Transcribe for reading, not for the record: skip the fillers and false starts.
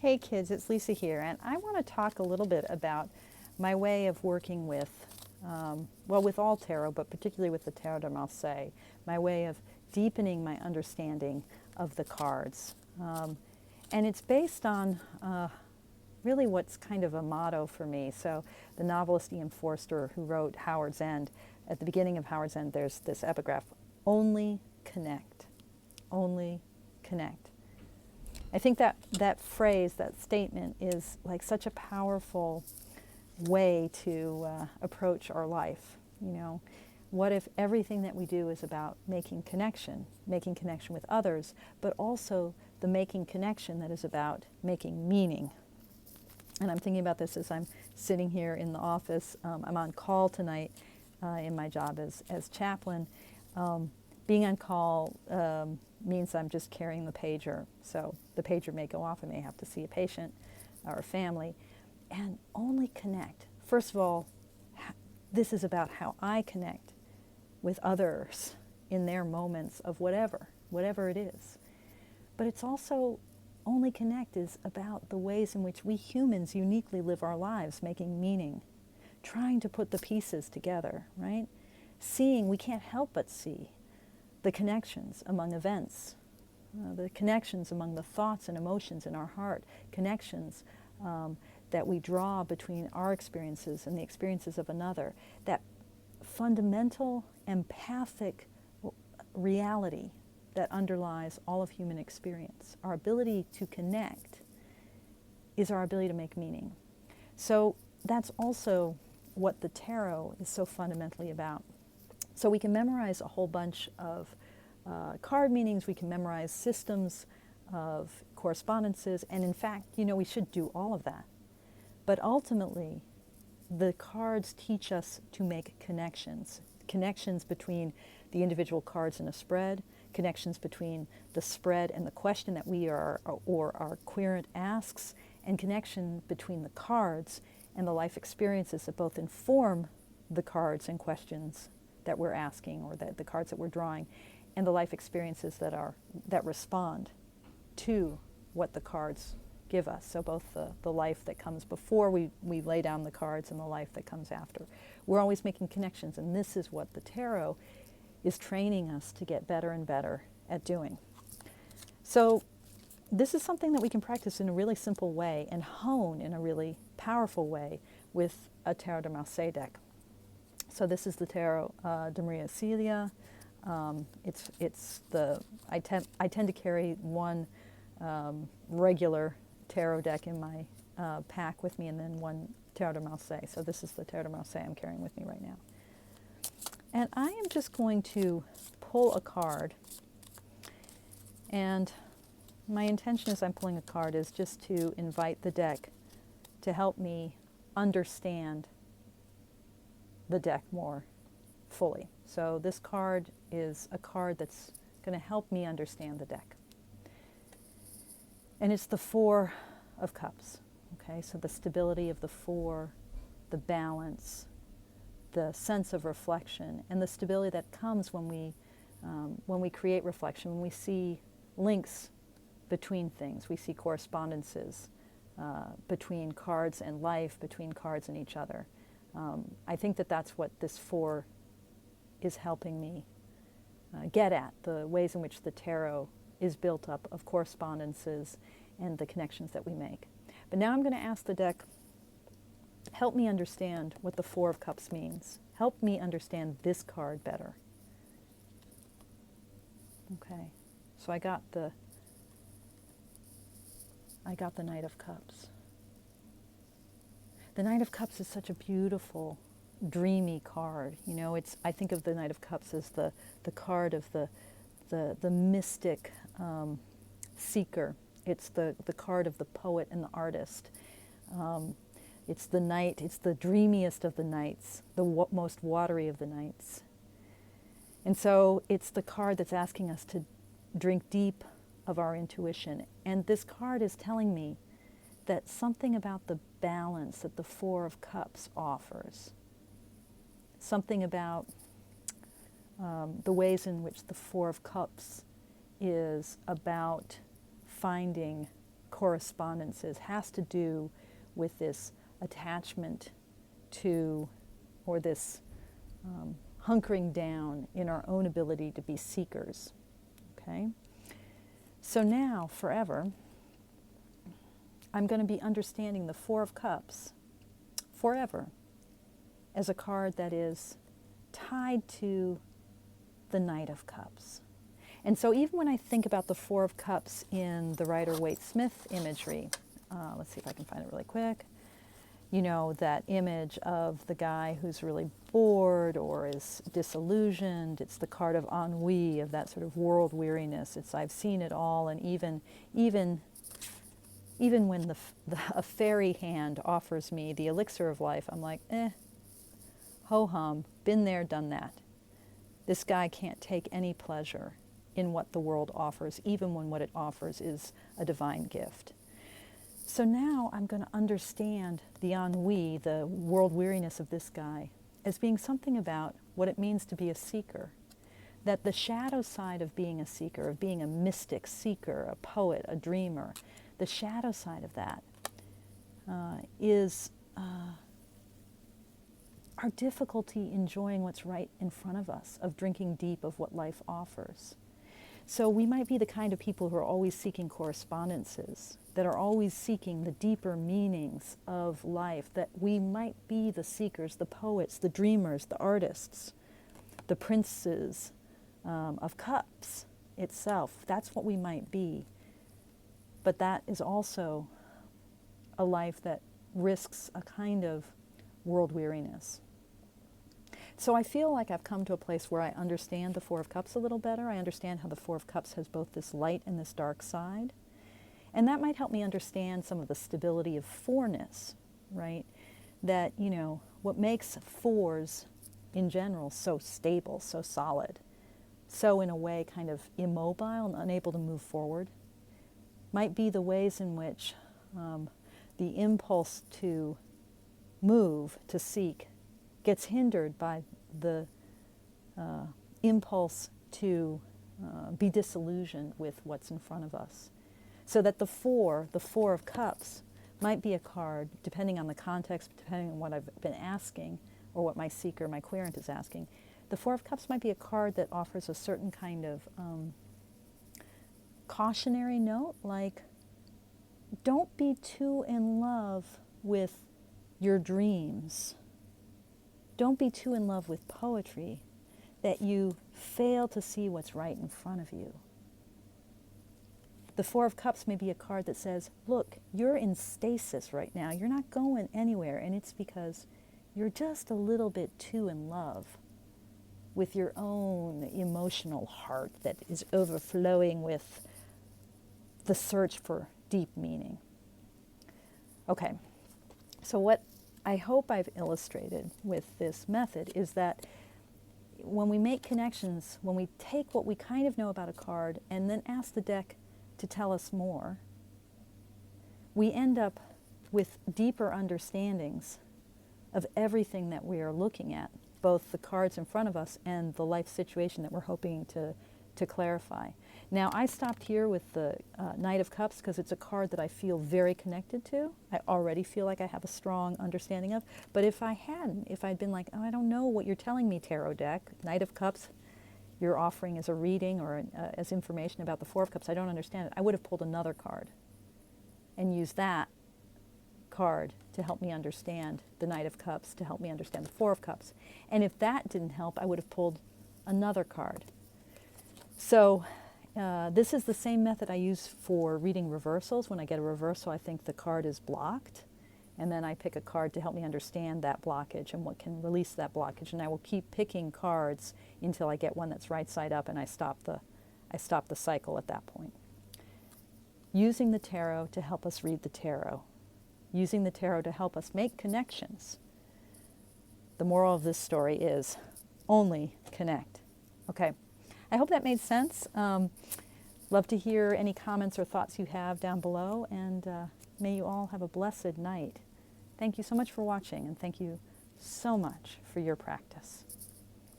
Hey kids, it's Lisa here, and I want to talk a little bit about my way of working with, with all tarot, but particularly with the Tarot de Marseille, my way of deepening my understanding of the cards. And it's based on really what's kind of a motto for me. So the novelist Ian Forster, who wrote Howard's End, at the beginning of Howard's End, there's this epigraph, only connect, only connect. I think that phrase, that statement, is like such a powerful way to approach our life. You know, what if everything that we do is about making connection with others, but also the making connection that is about making meaning? And I'm thinking about this as I'm sitting here in the office. I'm on call tonight in my job as chaplain. Being on call means I'm just carrying the pager. So the pager may go off. I may have to see a patient or a family. And only connect. First of all, this is about how I connect with others in their moments of whatever it is. But it's also, only connect is about the ways in which we humans uniquely live our lives, making meaning, trying to put the pieces together, right? Seeing, we can't help but see the connections among events, the connections among the thoughts and emotions in our heart, connections that we draw between our experiences and the experiences of another, that fundamental empathic reality that underlies all of human experience. Our ability to connect is our ability to make meaning. So that's also what the tarot is so fundamentally about. So we can memorize a whole bunch of card meanings, we can memorize systems of correspondences, and in fact, we should do all of that. But ultimately, the cards teach us to make connections between the individual cards in a spread, connections between the spread and the question that we are, or our querent asks, and connection between the cards and the life experiences that both inform the cards and questions that we're asking, or the cards that we're drawing, and the life experiences that respond to what the cards give us. So both the life that comes before we lay down the cards and the life that comes after. We're always making connections, and this is what the tarot is training us to get better and better at doing. So this is something that we can practice in a really simple way and hone in a really powerful way with a Tarot de Marseille deck. So this is the Tarot de Maria Celia. I tend to carry one regular tarot deck in my pack with me, and then one Tarot de Marseille. So this is the Tarot de Marseille I'm carrying with me right now. And I am just going to pull a card. And my intention as I'm pulling a card is just to invite the deck to help me understand the deck more fully. So this card is a card that's going to help me understand the deck. And it's the Four of Cups. Okay, so the stability of the four, the balance, the sense of reflection, and the stability that comes when we create reflection, when we see links between things, we see correspondences between cards and life, between cards and each other. I think that's what this four is helping me get at, the ways in which the tarot is built up of correspondences and the connections that we make. But now I'm going to ask the deck, help me understand what the Four of Cups means. Help me understand this card better. Okay, so I got the Knight of Cups. The Knight of Cups is such a beautiful, dreamy card. I think of the Knight of Cups as the card of the mystic seeker. It's the card of the poet and the artist. It's the night, it's the dreamiest of the nights, the most watery of the nights. And so it's the card that's asking us to drink deep of our intuition. And this card is telling me that something about the balance that the Four of Cups offers, something about the ways in which the Four of Cups is about finding correspondences has to do with this attachment to, or this hunkering down in our own ability to be seekers. Okay? So now, forever, I'm going to be understanding the Four of Cups forever as a card that is tied to the Knight of Cups. And so even when I think about the Four of Cups in the Rider-Waite-Smith imagery, let's see if I can find it really quick. You know, that image of the guy who's really bored or is disillusioned. It's the card of ennui, of that sort of world weariness. It's I've seen it all, and even when a fairy hand offers me the elixir of life, I'm like, ho-hum, been there, done that. This guy can't take any pleasure in what the world offers, even when what it offers is a divine gift. So now I'm going to understand the ennui, the world weariness of this guy, as being something about what it means to be a seeker. That the shadow side of being a seeker, of being a mystic seeker, a poet, a dreamer, the shadow side of that is our difficulty enjoying what's right in front of us, of drinking deep of what life offers. So we might be the kind of people who are always seeking correspondences, that are always seeking the deeper meanings of life, that we might be the seekers, the poets, the dreamers, the artists, the princes of cups itself. That's what we might be. But that is also a life that risks a kind of world weariness. So I feel like I've come to a place where I understand the Four of Cups a little better. I understand how the Four of Cups has both this light and this dark side. And that might help me understand some of the stability of fourness, right? That, you know, what makes fours in general so stable, so solid, so in a way kind of immobile and unable to move forward, might be the ways in which the impulse to move, to seek, gets hindered by the impulse to be disillusioned with what's in front of us. So that the Four of Cups, might be a card, depending on the context, depending on what I've been asking, or what my seeker, my querent is asking. The Four of Cups might be a card that offers a certain kind of cautionary note, like, don't be too in love with your dreams. Don't be too in love with poetry that you fail to see what's right in front of you. The Four of Cups may be a card that says, look, you're in stasis right now. You're not going anywhere, and it's because you're just a little bit too in love with your own emotional heart that is overflowing with the search for deep meaning. Okay, so what I hope I've illustrated with this method is that when we make connections, when we take what we kind of know about a card and then ask the deck to tell us more, we end up with deeper understandings of everything that we are looking at, both the cards in front of us and the life situation that we're hoping to clarify. Now, I stopped here with the Knight of Cups because it's a card that I feel very connected to. I already feel like I have a strong understanding of. But if I hadn't, if I'd been like, oh, I don't know what you're telling me, tarot deck, Knight of Cups, you're offering as a reading or as information about the Four of Cups, I don't understand it, I would have pulled another card and used that card to help me understand the Knight of Cups, to help me understand the Four of Cups. And if that didn't help, I would have pulled another card. So this is the same method I use for reading reversals. When I get a reversal, I think the card is blocked, and then I pick a card to help me understand that blockage and what can release that blockage. And I will keep picking cards until I get one that's right side up, and I stop the cycle at that point. Using the tarot to help us read the tarot. Using the tarot to help us make connections. The moral of this story is only connect. Okay. I hope that made sense. Love to hear any comments or thoughts you have down below, and may you all have a blessed night. Thank you so much for watching, and thank you so much for your practice.